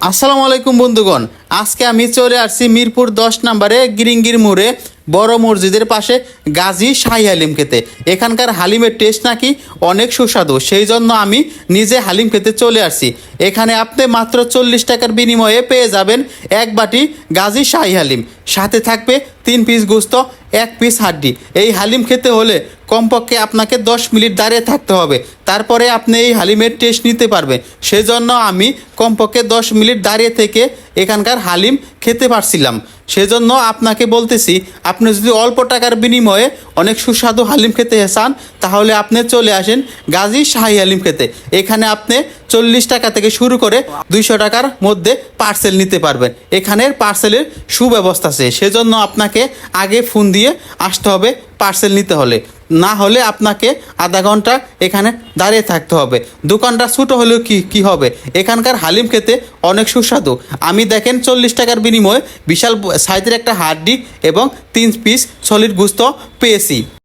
আসসালামু আলাইকুম বন্ধুগণ, আজকে আমি চলে আসছি মিরপুর 10 নম্বরে গিরিঙ্গির মোড়ে বড় মসজিদের পাশে গাজী শাহী হালিম খেতে। এখানকার হালিমের টেস্ট নাকি অনেক সুস্বাদু, সেই জন্য আমি নিজে হালিম খেতে চলে আসছি। এখানে আপনি মাত্র 40 টাকার বিনিময়ে পেয়ে যাবেন এক বাটি গাজী শাহী হালিম, সাথে থাকবে 3 পিস গোস্ত, 1 পিস হাড্ডি। এই হালিম খেতে হলে কমপক্ষে আপনাকে 10 মিনিট দাঁড়িয়ে থাকতে হবে, তারপরে আপনি এই হালিমের টেস্ট নিতে পারবেন। সেজন্য আমি কমপক্ষে 10 মিনিট দাঁড়িয়ে থেকে এখানকার হালিম খেতে পারছিলাম। সেজন্য আপনাকে বলতেছি, আপনি যদি অল্প টাকার বিনিময়ে অনেক সুস্বাদু হালিম খেতে চান তাহলে আপনি চলে আসেন গাজী শাহী হালিম খেতে। এখানে আপনি 40 টাকা থেকে শুরু করে 200 টাকার মধ্যে পার্সেল নিতে পারবেন। এখানের পার্সেলের সুব্যবস্থা আছে, সেজন্য আপনাকে আগে ফোন দিয়ে আসতে হবে পার্সেল নিতে হলে, না হলে আপনাকে আধা ঘন্টা এখানে দাঁড়িয়ে থাকতে হবে। দোকানটা ছোটো হলেও কি হবে, এখানকার হালিম খেতে অনেক সুস্বাদু। আমি দেখেন 40 টাকার বিনিময়ে বিশাল সাইজের একটা হাড্ডি এবং 3 পিস সলিড গোস্ত পেয়েছি।